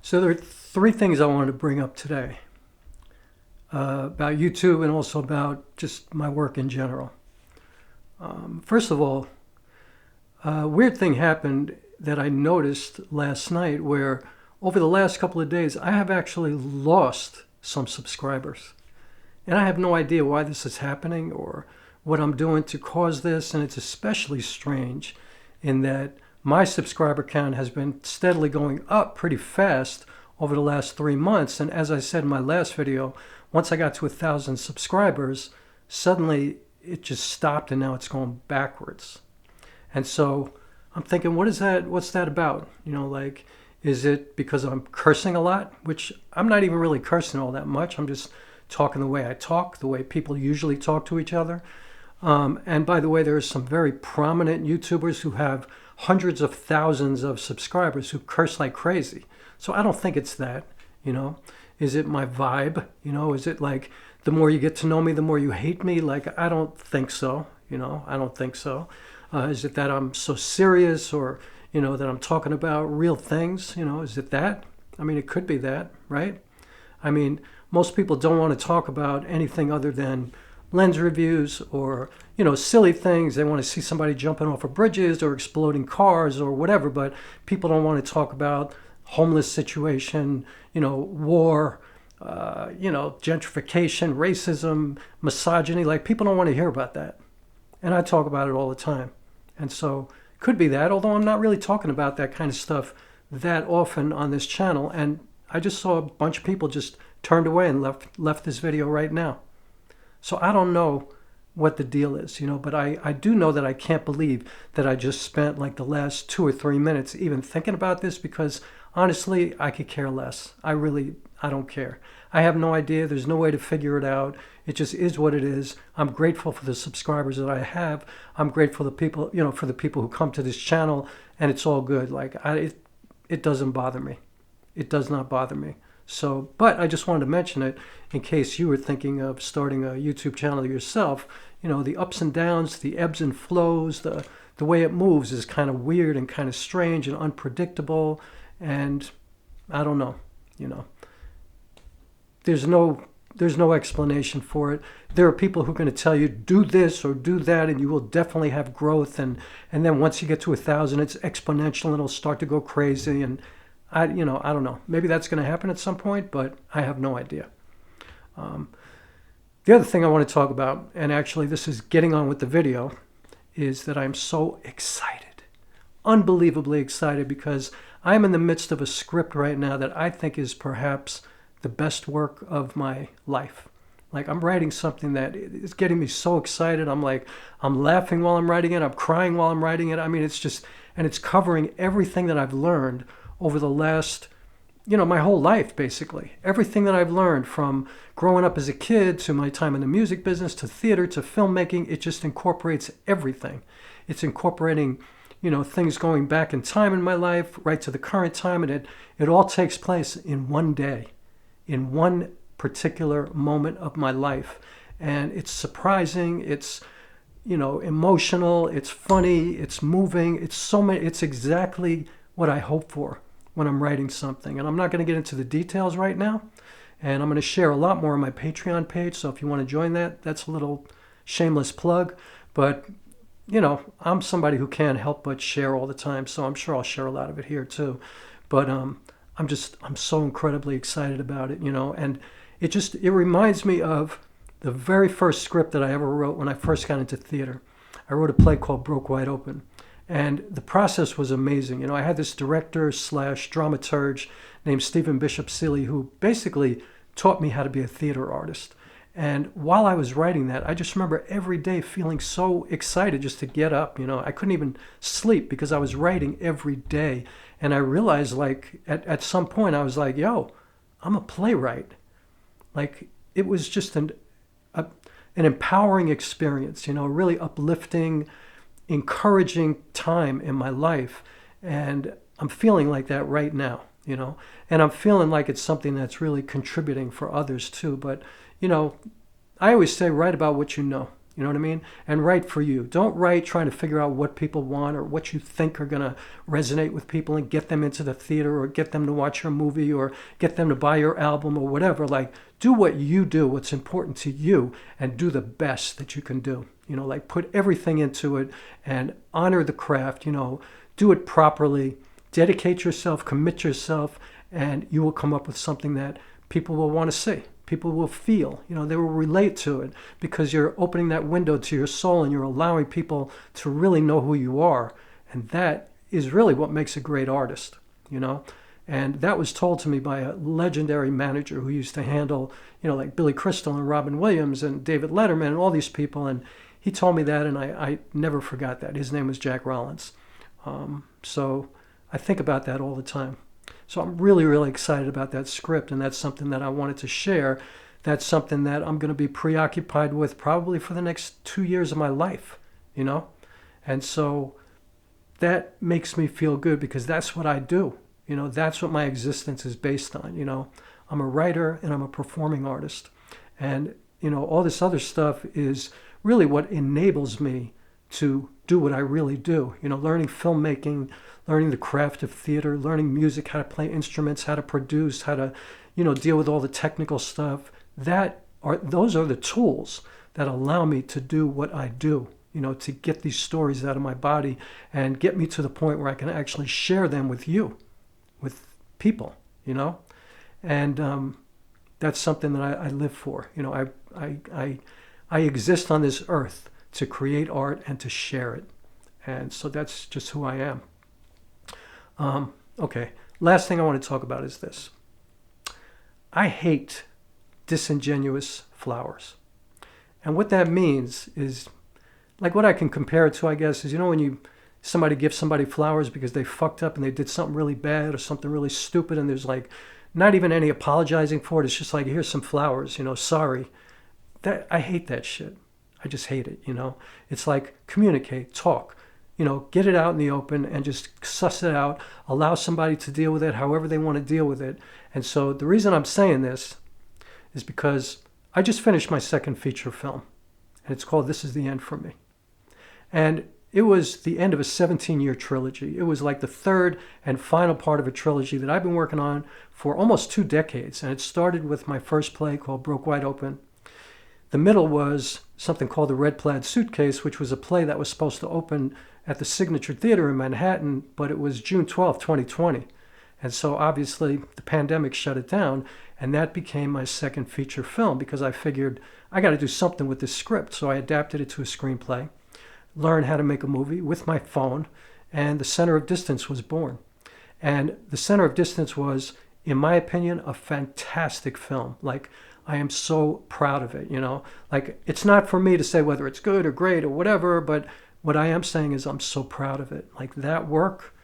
So there are three things I wanted to bring up today about YouTube and also about just my work in general. First of all, a weird thing happened that I noticed last night where over the last couple of days, I have actually lost some subscribers. And I have no idea why this is happening or what I'm doing to cause this. And it's especially strange in that my subscriber count has been steadily going up pretty fast over the last 3 months. And as I said in my last video, once I got to 1,000 subscribers, suddenly it just stopped and now it's going backwards. And so I'm thinking, what's that about? You know, like, is it because I'm cursing a lot? Which I'm not even really cursing all that much. I'm just talking the way I talk, the way people usually talk to each other. And by the way, there are some very prominent YouTubers who have hundreds of thousands of subscribers who curse like crazy. So I don't think it's that, you know. Is it my vibe? You know, is it like the more you get to know me, the more you hate me? Like, I don't think so, you know. I don't think so. Is it that I'm so serious or, you know, that I'm talking about real things? You know, is it that? I mean, it could be that, right? I mean, most people don't want to talk about anything other than lens reviews or, you know, silly things. They want to see somebody jumping off of bridges or exploding cars or whatever, but people don't want to talk about homeless situation, you know, war, you know, gentrification, racism, misogyny. Like, people don't want to hear about that. And I talk about it all the time. And so could be that, although I'm not really talking about that kind of stuff that often on this channel. And I just saw a bunch of people just turned away and left this video right now. So I don't know what the deal is, you know, but I do know that I can't believe that I just spent like the last 2 or 3 minutes even thinking about this, because honestly, I could care less. I don't care. I have no idea. There's no way to figure it out. It just is what it is. I'm grateful for the subscribers that I have. I'm grateful to people, you know, for the people who come to this channel, and it's all good. Like, it doesn't bother me. It does not bother me. So, but I just wanted to mention it in case you were thinking of starting a YouTube channel yourself. You know, the ups and downs, the ebbs and flows, the way it moves is kind of weird and kind of strange and unpredictable. And I don't know, you know, there's no explanation for it. There are people who are going to tell you, do this or do that, and you will definitely have growth. And then once you get to 1,000, it's exponential and it'll start to go crazy. And I don't know. Maybe that's going to happen at some point, but I have no idea. The other thing I want to talk about, and actually this is getting on with the video, is that I'm so excited, unbelievably excited, because I'm in the midst of a script right now that I think is perhaps the best work of my life. Like, I'm writing something that is getting me so excited. I'm laughing while I'm writing it. I'm crying while I'm writing it. I mean, it's just, and it's covering everything that I've learned over the last, you know, my whole life, basically. Everything that I've learned from growing up as a kid to my time in the music business to theater to filmmaking. It just incorporates everything. It's incorporating, you know, things going back in time in my life, right to the current time. And it all takes place in one day, in one particular moment of my life. And it's surprising. It's, you know, emotional. It's funny. It's moving. It's exactly what I hope for when I'm writing something. And I'm not going to get into the details right now. And I'm going to share a lot more on my Patreon page. So if you want to join that, that's a little shameless plug. But, you know, I'm somebody who can't help but share all the time. So I'm sure I'll share a lot of it here too. But I'm so incredibly excited about it, you know. And it reminds me of the very first script that I ever wrote when I first got into theater. I wrote a play called Broke Wide Open. And the process was amazing. You know, I had this director / dramaturge named Stephen Bishop Seeley who basically taught me how to be a theater artist. And while I was writing that, I just remember every day feeling so excited just to get up. You know, I couldn't even sleep because I was writing every day. And I realized, like, at some point I was like, yo, I'm a playwright. Like, it was just an empowering experience, you know, really uplifting, encouraging time in my life. And I'm feeling like that right now, you know, and I'm feeling like it's something that's really contributing for others too. But, you know, I always say, write about what you know. You know what I mean? And write for you. Don't write trying to figure out what people want or what you think are going to resonate with people and get them into the theater or get them to watch your movie or get them to buy your album or whatever. Like, do what you do, what's important to you, and do the best that you can do. You know, like put everything into it and honor the craft, you know, do it properly, dedicate yourself, commit yourself, and you will come up with something that people will want to see. People will feel, you know, they will relate to it because you're opening that window to your soul and you're allowing people to really know who you are. And that is really what makes a great artist, you know. And that was told to me by a legendary manager who used to handle, you know, like Billy Crystal and Robin Williams and David Letterman and all these people. And he told me that, and I never forgot that. His name was Jack Rollins. So I think about that all the time. So I'm really, really excited about that script, and that's something that I wanted to share. That's something that I'm going to be preoccupied with probably for the next 2 years of my life, you know? And so that makes me feel good because that's what I do. You know, that's what my existence is based on, you know? I'm a writer and I'm a performing artist. And, you know, all this other stuff is really what enables me to do what I really do. You know, learning filmmaking, learning the craft of theater, learning music, how to play instruments, how to produce, how to, you know, deal with all the technical stuff. Those are the tools that allow me to do what I do, you know, to get these stories out of my body and get me to the point where I can actually share them with you, with people, you know. And that's something that I live for. You know, I exist on this earth to create art and to share it. And so that's just who I am. Okay, last thing I want to talk about is this. I hate disingenuous flowers. And what that means is, like what I can compare it to, I guess, is, you know, when somebody gives somebody flowers because they fucked up and they did something really bad or something really stupid, and there's like not even any apologizing for it. It's just like, here's some flowers, you know, sorry. I hate that shit. I just hate it, you know. It's like, communicate, talk. You know, get it out in the open and just suss it out. Allow somebody to deal with it however they want to deal with it. And so the reason I'm saying this is because I just finished my second feature film. And it's called This Is the End for Me. And it was the end of a 17-year trilogy. It was like the third and final part of a trilogy that I've been working on for almost 2 decades. And it started with my first play called Broke Wide Open. The middle was something called The Red Plaid Suitcase, which was a play that was supposed to open at the Signature Theater in Manhattan, but it was June 12, 2020. And so obviously the pandemic shut it down, and that became my second feature film because I figured I got to do something with this script. So I adapted it to a screenplay, learned how to make a movie with my phone, and The Center of Distance was born. And The Center of Distance was, in my opinion, a fantastic film. Like, I am so proud of it, you know? Like, it's not for me to say whether it's good or great or whatever, but what I am saying is I'm so proud of it. Like, that work,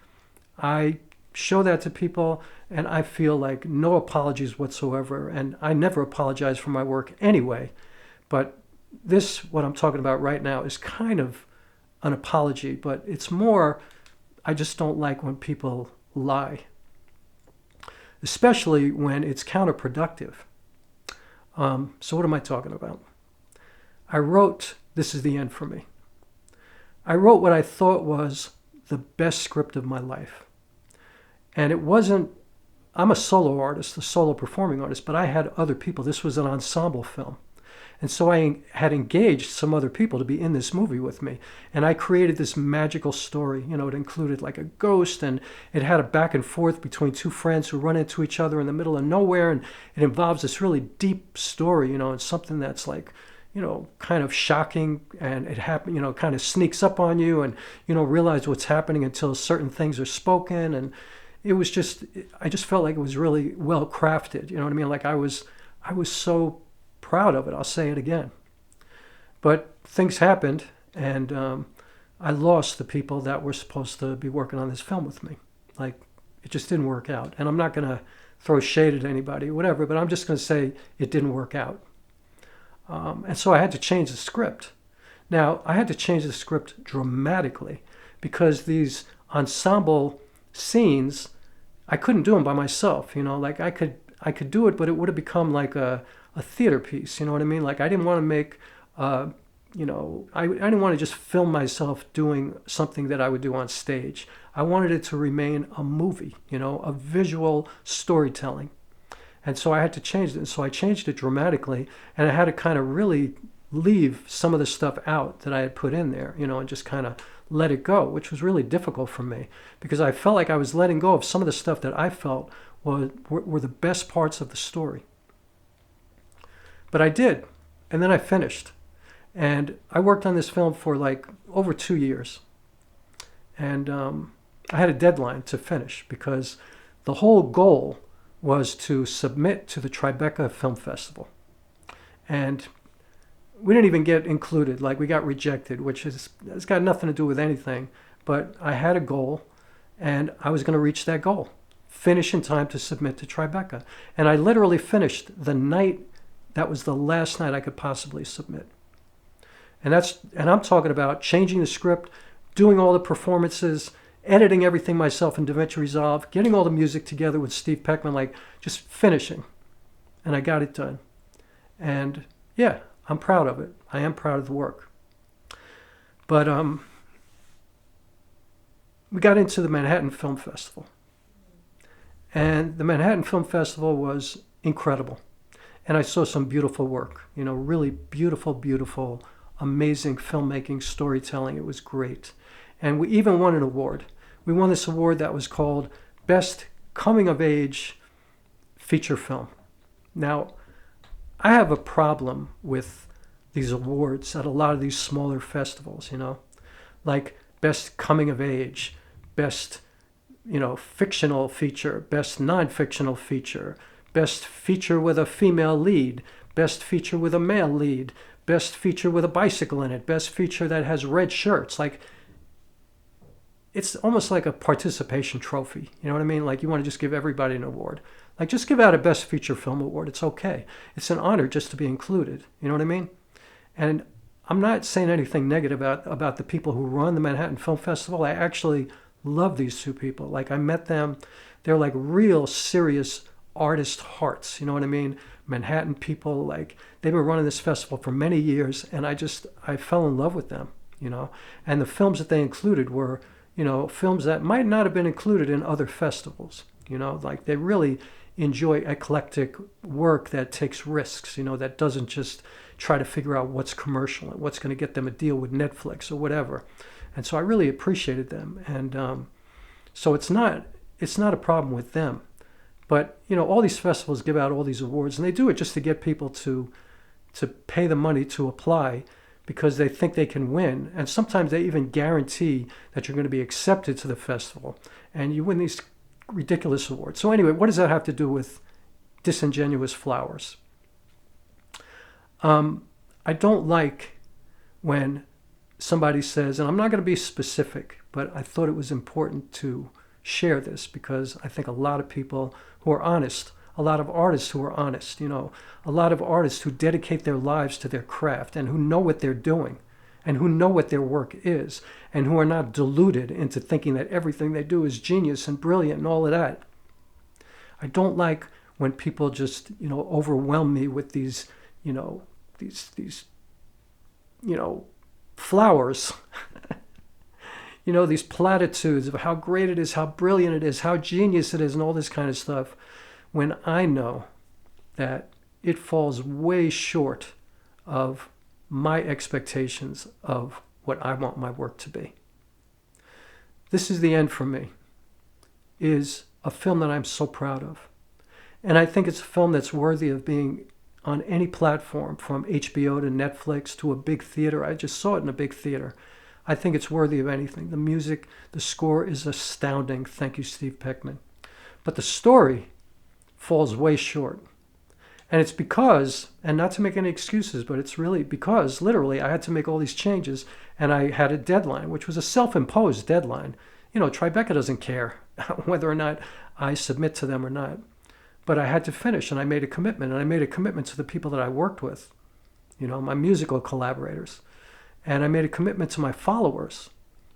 I show that to people, and I feel like no apologies whatsoever. And I never apologize for my work anyway. But this, what I'm talking about right now, is kind of an apology, but it's more, I just don't like when people lie, especially when it's counterproductive. So what am I talking about? I wrote This Is the End for Me. I wrote what I thought was the best script of my life. And it wasn't, I'm a solo artist, a solo performing artist, but I had other people. This was an ensemble film. And so I had engaged some other people to be in this movie with me. And I created this magical story. You know, it included like a ghost, and it had a back and forth between two friends who run into each other in the middle of nowhere. And it involves this really deep story, you know, and something that's like, you know, kind of shocking, and it happen, you know, kind of sneaks up on you, and you don't realize what's happening until certain things are spoken. And it was just, I just felt like it was really well crafted. You know what I mean? Like I was so proud of it. I'll say it again. But things happened, and I lost the people that were supposed to be working on this film with me. Like, it just didn't work out. And I'm not going to throw shade at anybody or whatever, but I'm just going to say it didn't work out. And so I had to change the script. Now, I had to change the script dramatically because these ensemble scenes, I couldn't do them by myself. You know, like I could do it, but it would have become like a theater piece. You know what I mean? Like, I didn't want to make I didn't want to just film myself doing something that I would do on stage. I wanted it to remain a movie, a visual storytelling. And so I had to change it. And so I changed it dramatically, and I had to kind of really leave some of the stuff out that I had put in there, and just kind of let it go, which was really difficult for me because I felt like I was letting go of some of the stuff that I felt were the best parts of the story. But I did, and then I finished. And I worked on this film for like over 2 years. And I had a deadline to finish because the whole goal was to submit to the Tribeca Film Festival. And we didn't even get included, like we got rejected, which has got nothing to do with anything. But I had a goal, and I was going to reach that goal, finish in time to submit to Tribeca. And I literally finished the night, that was the last night I could possibly submit. And I'm talking about changing the script, doing all the performances, editing everything myself in DaVinci Resolve, getting all the music together with Steve Peckman, like just finishing. And I got it done. And yeah, I'm proud of it. I am proud of the work. But we got into the Manhattan Film Festival. And the Manhattan Film Festival was incredible. And I saw some beautiful work, really beautiful, beautiful, amazing filmmaking, storytelling. It was great. And we even won an award. We won this award that was called Best Coming of Age Feature Film. Now, I have a problem with these awards at a lot of these smaller festivals, like Best Coming of Age, Best, fictional feature, Best Non-Fictional Feature, Best Feature with a Female Lead, Best Feature with a Male Lead, Best Feature with a bicycle in it, Best Feature that has red shirts. Like, it's almost like a participation trophy. You know what I mean? Like, you want to just give everybody an award. Like, just give out a Best Feature Film Award. It's okay. It's an honor just to be included. You know what I mean? And I'm not saying anything negative about the people who run the Manhattan Film Festival. I actually love these two people. Like, I met them. They're like real serious artist hearts. You know what I mean? Manhattan people, like, they've been running this festival for many years, and I fell in love with them, And the films that they included were, films that might not have been included in other festivals, like they really enjoy eclectic work that takes risks, that doesn't just try to figure out what's commercial and what's going to get them a deal with Netflix or whatever. And so I really appreciated them. And so it's not a problem with them. But, all these festivals give out all these awards, and they do it just to get people to pay the money to apply because they think they can win. And sometimes they even guarantee that you're going to be accepted to the festival, and you win these ridiculous awards. So anyway, what does that have to do with disingenuous flowers? I don't like when somebody says, and I'm not going to be specific, but I thought it was important to share this because I think a lot of people who are honest, a lot of artists who are honest, a lot of artists who dedicate their lives to their craft and who know what they're doing and who know what their work is and who are not deluded into thinking that everything they do is genius and brilliant and all of that. I don't like when people just, overwhelm me with these, these flowers. These platitudes of how great it is, how brilliant it is, how genius it is, and all this kind of stuff, when I know that it falls way short of my expectations of what I want my work to be. This Is the End for Me is a film that I'm so proud of. And I think it's a film that's worthy of being on any platform, from HBO to Netflix to a big theater. I just saw it in a big theater. I think it's worthy of anything. The music, the score is astounding. Thank you, Steve Peckman. But the story falls way short. And it's because, and not to make any excuses, but it's really because, literally, I had to make all these changes, and I had a deadline, which was a self-imposed deadline. Tribeca doesn't care whether or not I submit to them or not. But I had to finish, and I made a commitment, and I made a commitment to the people that I worked with, my musical collaborators. And I made a commitment to my followers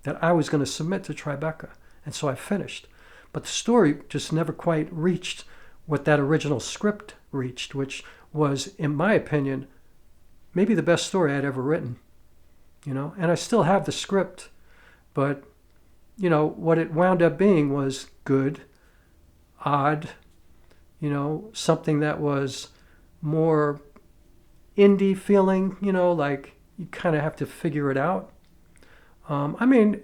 that I was going to submit to Tribeca. And so I finished. But the story just never quite reached what that original script reached, which was, in my opinion, maybe the best story I'd ever written. you know, and I still have the script, but, you know, what it wound up being was good, odd, you know, something that was more indie feeling, you know, like you kind of have to figure it out. I mean,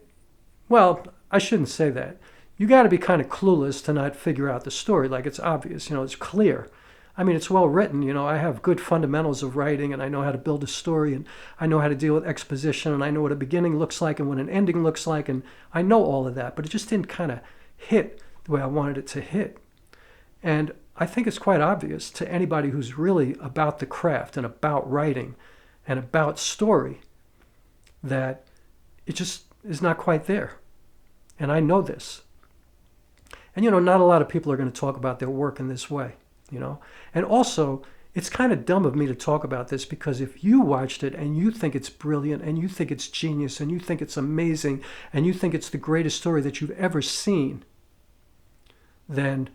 well, I shouldn't say that. You got to be kind of clueless to not figure out the story. Like, it's obvious, you know, it's clear. I mean, it's well written, you know, I have good fundamentals of writing, and I know how to build a story, and I know how to deal with exposition, and I know what a beginning looks like and what an ending looks like, and I know all of that, but it just didn't kind of hit the way I wanted it to hit. And I think it's quite obvious to anybody who's really about the craft and about writing and about story that it just is not quite there. And I know this. And, you know, not a lot of people are going to talk about their work in this way, you know. And also, it's kind of dumb of me to talk about this, because if you watched it and you think it's brilliant and you think it's genius and you think it's amazing and you think it's the greatest story that you've ever seen, then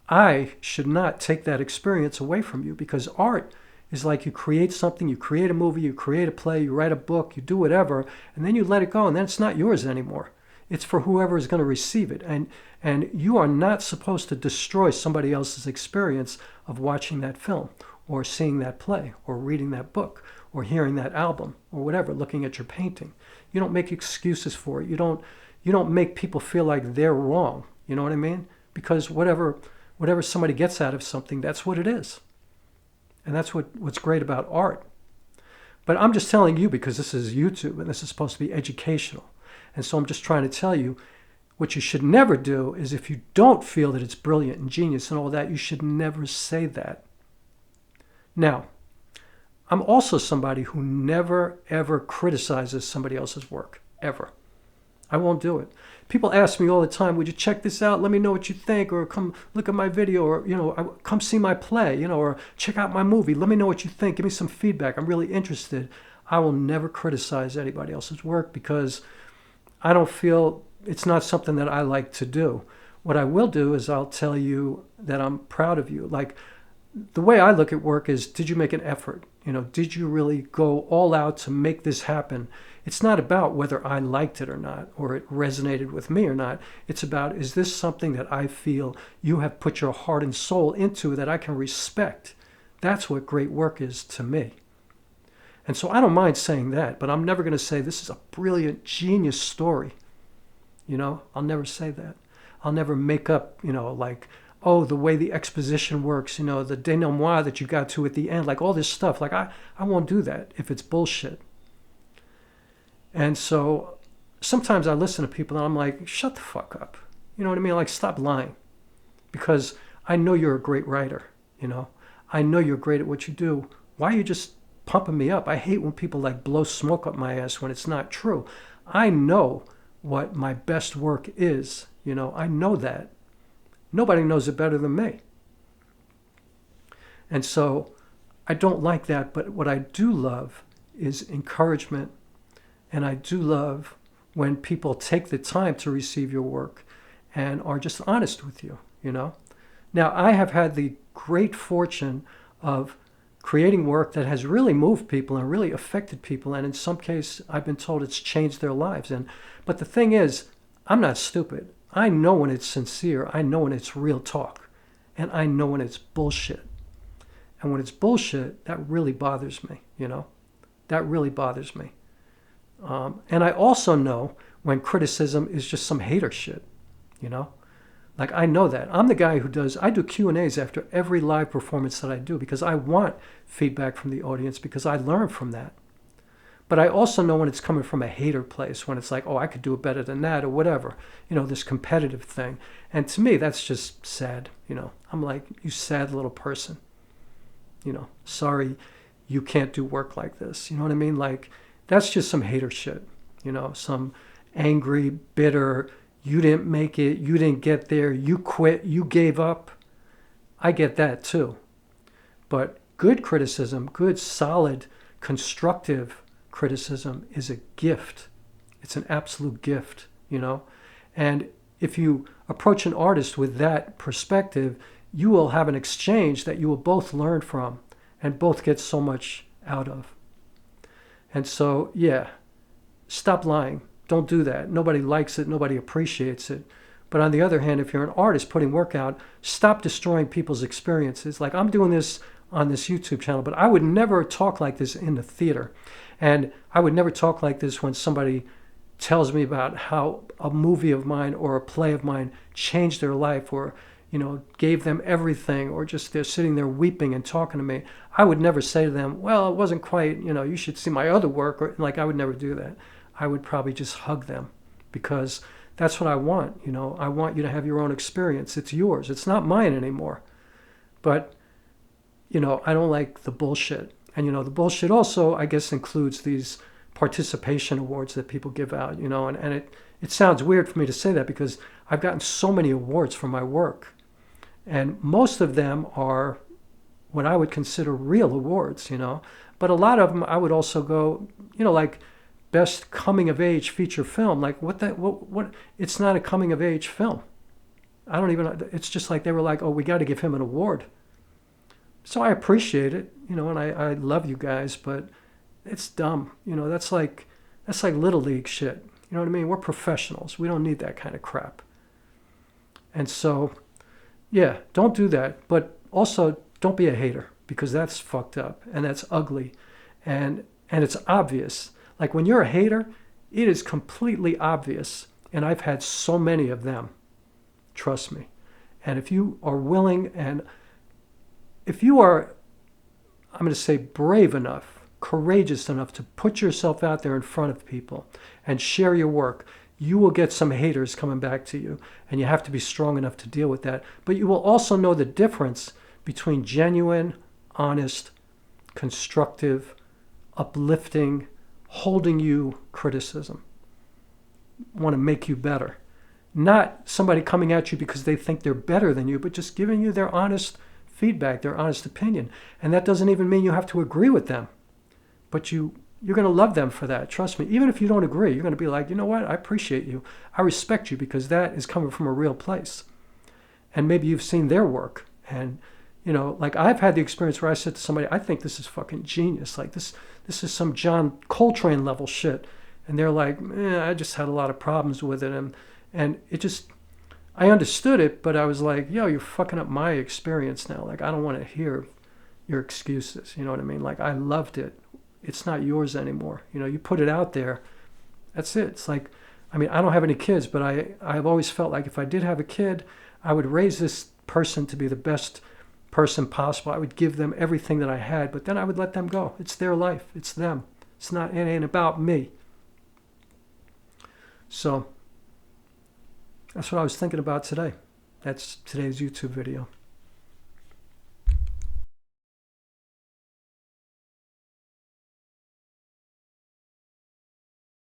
I should not take that experience away from you, because art is like you create something, you create a movie, you create a play, you write a book, you do whatever, and then you let it go, and then it's not yours anymore. It's for whoever is going to receive it. And you are not supposed to destroy somebody else's experience of watching that film or seeing that play or reading that book or hearing that album or whatever, looking at your painting. You don't make excuses for it. You don't make people feel like they're wrong. You know what I mean? Because whatever somebody gets out of something, that's what it is. And that's what's great about art. But I'm just telling you, because this is YouTube and this is supposed to be educational. And so I'm just trying to tell you, what you should never do is, if you don't feel that it's brilliant and genius and all that, you should never say that. Now, I'm also somebody who never, ever criticizes somebody else's work, ever. I won't do it. People ask me all the time, would you check this out? Let me know what you think, or come look at my video, or, you know, come see my play, you know, or check out my movie. Let me know what you think. Give me some feedback. I'm really interested. I will never criticize anybody else's work, because I don't feel it's not something that I like to do. What I will do is I'll tell you that I'm proud of you. Like, the way I look at work is, did you make an effort? You know, did you really go all out to make this happen? It's not about whether I liked it or not, or it resonated with me or not. It's about, is this something that I feel you have put your heart and soul into that I can respect? That's what great work is to me. And so I don't mind saying that, but I'm never going to say this is a brilliant, genius story. You know, I'll never say that. I'll never make up, you know, like, oh, the way the exposition works, you know, the denouement that you got to at the end, like all this stuff. Like, I won't do that if it's bullshit. And so sometimes I listen to people and I'm like, shut the fuck up. You know what I mean? Like, stop lying. Because I know you're a great writer, you know. I know you're great at what you do. Why are you just pumping me up? I hate when people like blow smoke up my ass when it's not true. I know what my best work is, you know. I know that. Nobody knows it better than me. And so I don't like that, but what I do love is encouragement. And I do love when people take the time to receive your work and are just honest with you, you know. Now, I have had the great fortune of creating work that has really moved people and really affected people. And in some cases, I've been told it's changed their lives. But the thing is, I'm not stupid. I know when it's sincere. I know when it's real talk. And I know when it's bullshit. And when it's bullshit, that really bothers me, you know. That really bothers me. And I also know when criticism is just some hater shit, you know. Like, I know that. I'm the guy I do Q&As after every live performance that I do, because I want feedback from the audience, because I learn from that. But I also know when it's coming from a hater place, when it's like, oh, I could do it better than that, or whatever, you know, this competitive thing. And to me, that's just sad, you know. I'm like, you sad little person, you know, sorry you can't do work like this. You know what I mean? Like, that's just some hater shit, you know, some angry, bitter, you didn't make it, you didn't get there, you quit, you gave up. I get that too. But good criticism, good, solid, constructive criticism is a gift. It's an absolute gift, you know. And if you approach an artist with that perspective, you will have an exchange that you will both learn from and both get so much out of. And so, yeah, stop lying. Don't do that. Nobody likes it. Nobody appreciates it. But on the other hand, if you're an artist putting work out, stop destroying people's experiences. Like, I'm doing this on this YouTube channel, but I would never talk like this in the theater. And I would never talk like this when somebody tells me about how a movie of mine or a play of mine changed their life, or, you know, gave them everything, or just they're sitting there weeping and talking to me. I would never say to them, well, it wasn't quite, you know, you should see my other work. Or, like, I would never do that. I would probably just hug them, because that's what I want. You know, I want you to have your own experience. It's yours. It's not mine anymore. But, you know, I don't like the bullshit. And, you know, the bullshit also, I guess, includes these participation awards that people give out, you know, and it sounds weird for me to say that, because I've gotten so many awards for my work. And most of them are what I would consider real awards, you know. But a lot of them I would also go, you know, like best coming of age feature film. Like, what it's not a coming of age film. I don't even, it's just like they were like, oh, we got to give him an award. So I appreciate it, you know, and I love you guys, but it's dumb. You know, that's like little league shit. You know what I mean? We're professionals. We don't need that kind of crap. And so, yeah, don't do that. But also, don't be a hater, because that's fucked up and that's ugly. And it's obvious. Like, when you're a hater, it is completely obvious. And I've had so many of them. Trust me. And if you are willing, and if you are, I'm going to say, brave enough, courageous enough to put yourself out there in front of people and share your work, you will get some haters coming back to you. And you have to be strong enough to deal with that. But you will also know the difference between genuine, honest, constructive, uplifting, holding you criticism, want to make you better. Not somebody coming at you because they think they're better than you, but just giving you their honest feedback, their honest opinion. And that doesn't even mean you have to agree with them. But you're going to love them for that. Trust me. Even if you don't agree, you're going to be like, you know what? I appreciate you. I respect you, because that is coming from a real place. And maybe you've seen their work. And, you know, like, I've had the experience where I said to somebody, I think this is fucking genius. Like, this is some John Coltrane level shit. And they're like, I just had a lot of problems with it. And it just, I understood it, but I was like, yo, you're fucking up my experience now. Like, I don't want to hear your excuses. You know what I mean? Like, I loved it. It's not yours anymore. You know, you put it out there. That's it. It's like, I mean, I don't have any kids, but I've always felt like if I did have a kid, I would raise this person to be the best person possible. I would give them everything that I had, but then I would let them go. It's their life. It's them. It's not, it ain't about me. So that's what I was thinking about today. That's today's YouTube video.